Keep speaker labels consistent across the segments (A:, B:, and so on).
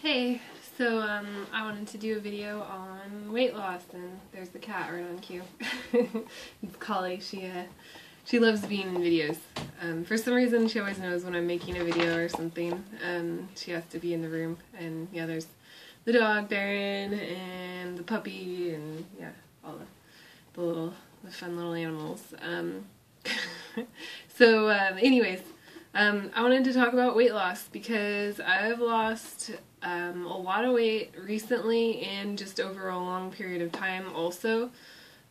A: Hey, so I wanted to do a video on weight loss, and there's the cat right on cue. It's Collie. She loves being in videos. For some reason, she always knows when I'm making a video or something. She has to be in the room, and yeah, there's the dog Baron and the puppy, and yeah, all the fun little animals. Anyways. I wanted to talk about weight loss because I've lost a lot of weight recently and just over a long period of time also.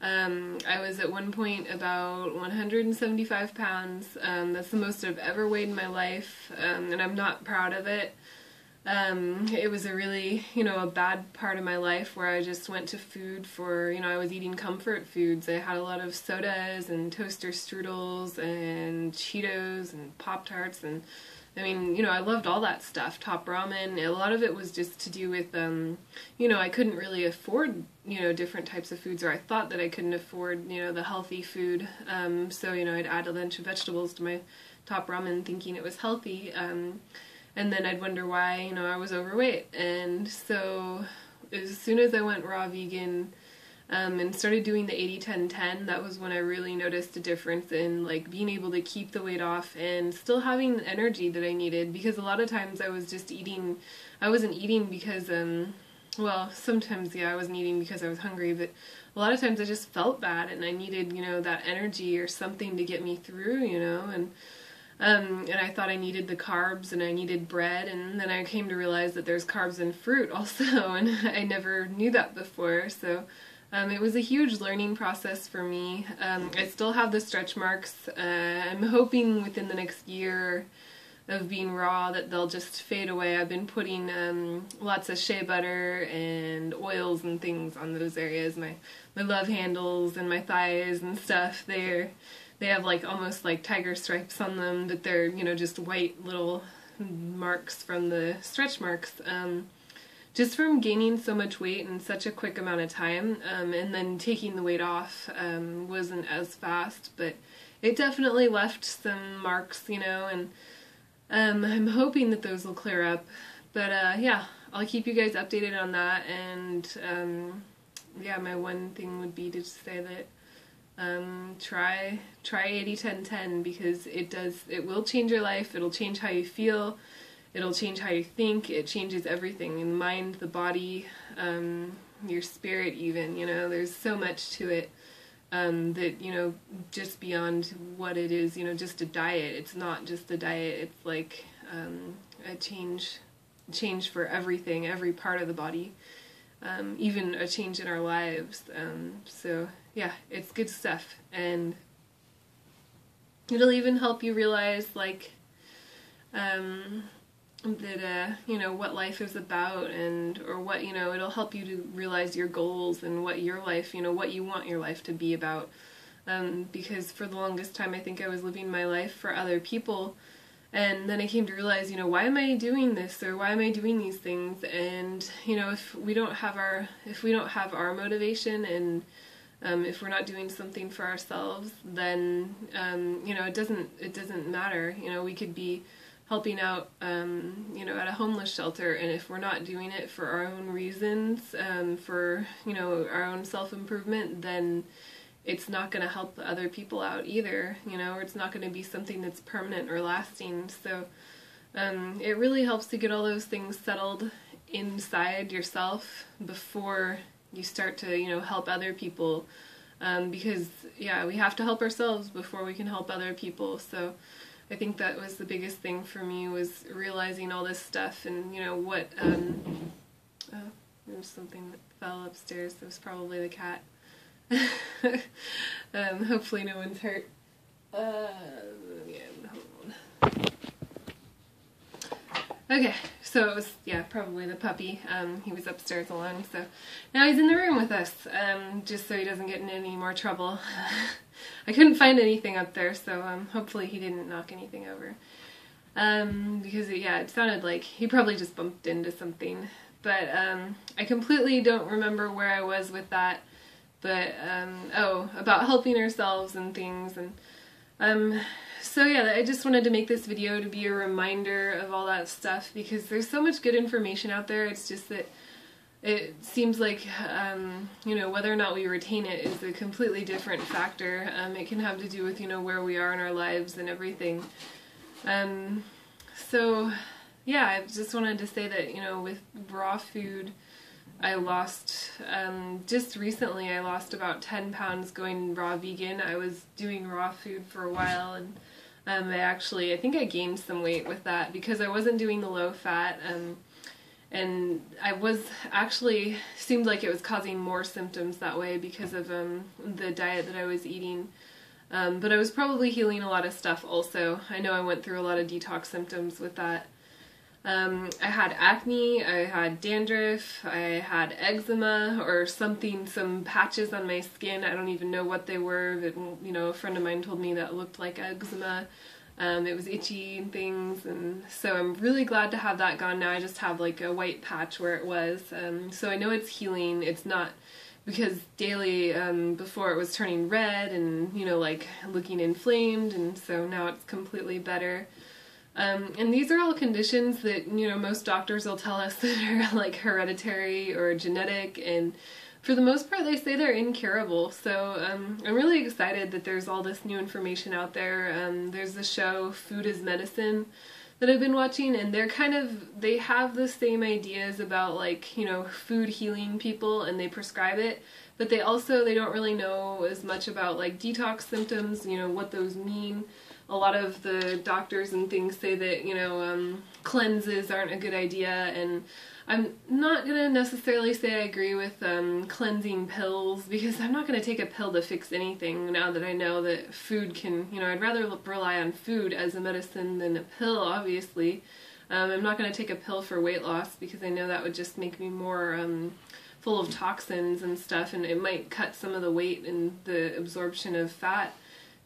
A: I was at one point about 175 pounds. That's the most I've ever weighed in my life, and I'm not proud of it. It was a really, a bad part of my life where I just went to food for, I was eating comfort foods. I had a lot of sodas and toaster strudels and Cheetos and Pop-Tarts, and I loved all that stuff, Top Ramen. A lot of it was just to do with, I couldn't really afford, different types of foods, or I thought that I couldn't afford, the healthy food. So, I'd add a bunch of vegetables to my Top Ramen thinking it was healthy. And then I'd wonder why, I was overweight. And so as soon as I went raw vegan and started doing the 80-10-10, that was when I really noticed a difference in being able to keep the weight off and still having the energy that I needed. Because a lot of times I was just eating, I wasn't eating because, well, sometimes, yeah, I wasn't eating because I was hungry, but a lot of times I just felt bad and I needed, that energy or something to get me through, and I thought I needed the carbs and I needed bread, and then I came to realize that there's carbs in fruit also, and I never knew that before. So it was a huge learning process for me. I still have the stretch marks. I'm hoping within the next year of being raw that they'll just fade away. I've been putting lots of shea butter and oils and things on those areas, my love handles and my thighs and stuff. They have almost like tiger stripes on them, but they're, just white little marks from the stretch marks. Just from gaining so much weight in such a quick amount of time, and then taking the weight off wasn't as fast, but it definitely left some marks, and I'm hoping that those will clear up. But yeah, I'll keep you guys updated on that, and yeah, my one thing would be to just say that try 80-10-10, because it will change your life. It'll change how you feel, it'll change how you think, it changes everything in the mind, the body, your spirit even, there's so much to it that, just beyond what it is, just a diet. It's not just a diet, it's like a change for everything, every part of the body. Even a change in our lives. So yeah, it's good stuff, and it'll even help you realize that what life is about, or what it'll help you to realize your goals and what your life, what you want your life to be about. Because for the longest time I think I was living my life for other people. And then I came to realize, why am I doing this, or why am I doing these things? And if we don't have our motivation, and if we're not doing something for ourselves, then it doesn't matter. We could be helping out at a homeless shelter, and if we're not doing it for our own reasons, for our own self-improvement, then it's not going to help other people out either, or it's not going to be something that's permanent or lasting. So it really helps to get all those things settled inside yourself before you start to, help other people. Because, yeah, we have to help ourselves before we can help other people. So I think that was the biggest thing for me, was realizing all this stuff, and, what, there was something that fell upstairs. It was probably the cat. Hopefully no one's hurt. Yeah, hold on. Okay, so it was, yeah, probably the puppy. He was upstairs alone, so now he's in the room with us, just so he doesn't get in any more trouble. I couldn't find anything up there, so hopefully he didn't knock anything over. Because, yeah, it sounded like he probably just bumped into something. But I completely don't remember where I was with that. But, about helping ourselves and things, and Um, so yeah, I just wanted to make this video to be a reminder of all that stuff because there's so much good information out there. It's just that it seems like, you know, whether or not we retain it is a completely different factor. It can have to do with, you know, where we are in our lives and everything. So yeah, I just wanted to say that, you know, with raw food, I lost, just recently I lost about 10 pounds going raw vegan. I was doing raw food for a while, and I think I gained some weight with that because I wasn't doing the low fat, and I was actually, seemed like it was causing more symptoms that way because of the diet that I was eating. But I was probably healing a lot of stuff also. I know I went through a lot of detox symptoms with that. I had acne, I had dandruff, I had eczema or something, some patches on my skin. I don't even know what they were, but you know, a friend of mine told me that looked like eczema. It was itchy and things, and so I'm really glad to have that gone now. I just have like a white patch where it was, so I know it's healing. It's not, because daily, before it was turning red and, you know, like looking inflamed, and so now it's completely better. And these are all conditions that, you know, most doctors will tell us that are like hereditary or genetic, and for the most part they say they're incurable. So I'm really excited that there's all this new information out there. There's the show Food is Medicine that I've been watching, and they have the same ideas about, like, you know, food healing people, and they prescribe it, but they don't really know as much about like detox symptoms, you know, what those mean. A lot of the doctors and things say that, you know, cleanses aren't a good idea, and I'm not going to necessarily say I agree with cleansing pills, because I'm not going to take a pill to fix anything now that I know that food can, you know, I'd rather rely on food as a medicine than a pill, obviously. I'm not going to take a pill for weight loss because I know that would just make me more full of toxins and stuff, and it might cut some of the weight and the absorption of fat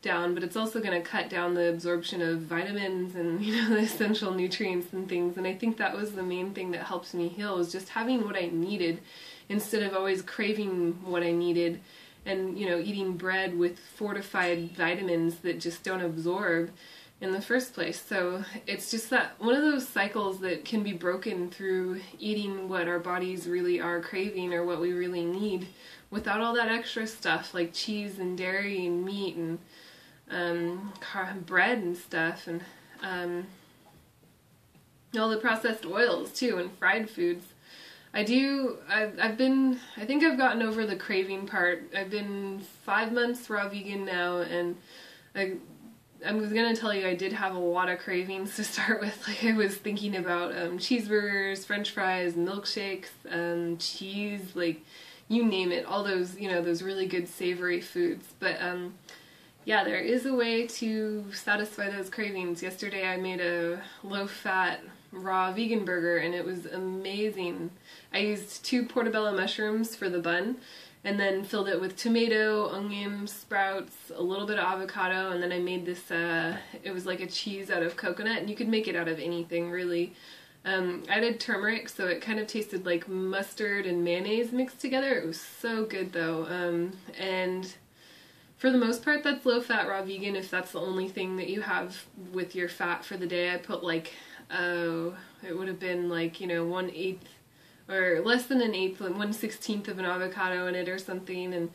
A: down, but it's also going to cut down the absorption of vitamins and, you know, the essential nutrients and things. And I think that was the main thing that helps me heal, was just having what I needed instead of always craving what I needed and, you know, eating bread with fortified vitamins that just don't absorb in the first place. So it's just that one of those cycles that can be broken through eating what our bodies really are craving or what we really need, without all that extra stuff like cheese and dairy and meat and bread and stuff, and all the processed oils too, and fried foods. I think I've gotten over the craving part. I've been 5 months raw vegan now, and I'm gonna tell you, I did have a lot of cravings to start with. Like, I was thinking about cheeseburgers, french fries, milkshakes, cheese, like, you name it, all those, you know, those really good savory foods. But yeah, there is a way to satisfy those cravings. Yesterday I made a low-fat raw vegan burger, and it was amazing. I used 2 portobello mushrooms for the bun, and then filled it with tomato, onion, sprouts, a little bit of avocado, and then I made this, it was like a cheese out of coconut, and you could make it out of anything, really. I added turmeric, so it kind of tasted like mustard and mayonnaise mixed together. It was so good, though. And for the most part, that's low-fat raw vegan if that's the only thing that you have with your fat for the day. I put like, it would have been like, you know, 1/8 or less than an eighth, like 1/16 of an avocado in it or something,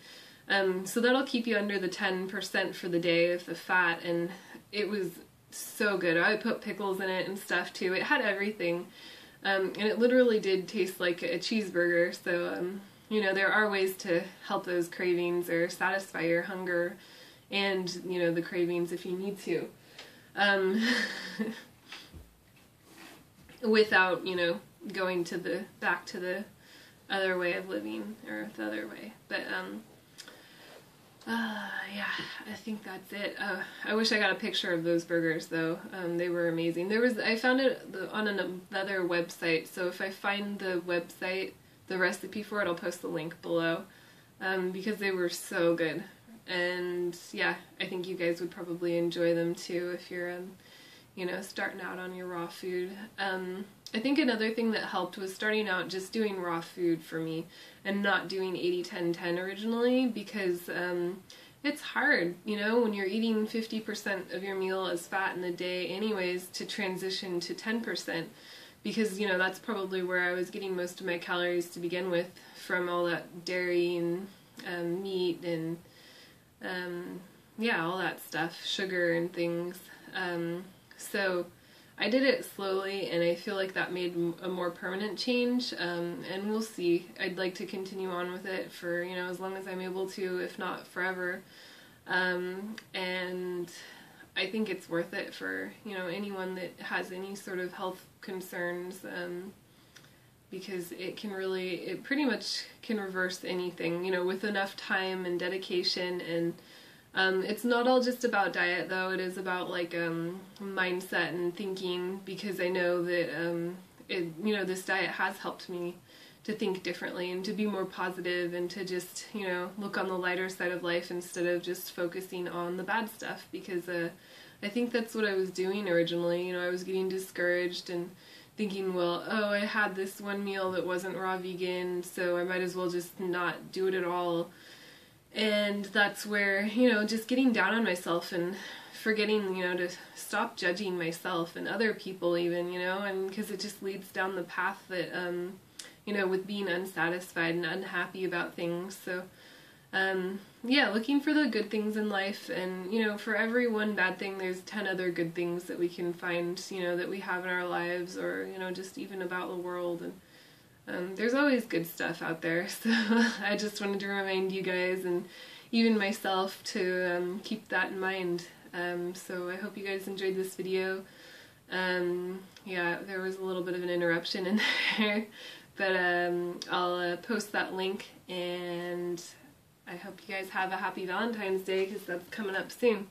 A: and so that'll keep you under the 10% for the day of the fat, and it was so good. I put pickles in it and stuff too. It had everything, and it literally did taste like a cheeseburger. So you know, there are ways to help those cravings or satisfy your hunger and, you know, the cravings if you need to, without, you know, going to back to the other way of living, or the other way. But yeah, I think that's it. I wish I got a picture of those burgers, though. They were amazing. I found it on another website, so if I find the website, the recipe for it, I'll post the link below, because they were so good. And yeah, I think you guys would probably enjoy them too if you're, you know, starting out on your raw food. I think another thing that helped was starting out just doing raw food for me and not doing 80-10-10 originally, because it's hard, you know, when you're eating 50% of your meal as fat in a day anyways, to transition to 10%, because, you know, that's probably where I was getting most of my calories to begin with, from all that dairy and meat and yeah, all that stuff, sugar and things. So I did it slowly, and I feel like that made a more permanent change, and we'll see. I'd like to continue on with it for, you know, as long as I'm able to, if not forever. And I think it's worth it for, you know, anyone that has any sort of health concerns, because it pretty much can reverse anything, you know, with enough time and dedication. And it's not all just about diet, though. It is about, like, mindset and thinking, because I know that, you know, this diet has helped me to think differently and to be more positive and to just, you know, look on the lighter side of life instead of just focusing on the bad stuff, because I think that's what I was doing originally. You know, I was getting discouraged and thinking, well, oh, I had this one meal that wasn't raw vegan, so I might as well just not do it at all. And that's where, you know, just getting down on myself and forgetting, you know, to stop judging myself and other people even, you know, and because it just leads down the path that, you know, with being unsatisfied and unhappy about things. So, yeah, looking for the good things in life, and, you know, for every one bad thing, there's 10 other good things that we can find, you know, that we have in our lives, or, you know, just even about the world. And there's always good stuff out there, so I just wanted to remind you guys, and even myself, to keep that in mind. So I hope you guys enjoyed this video. Yeah, there was a little bit of an interruption in there, but I'll post that link, and I hope you guys have a happy Valentine's Day, because that's coming up soon.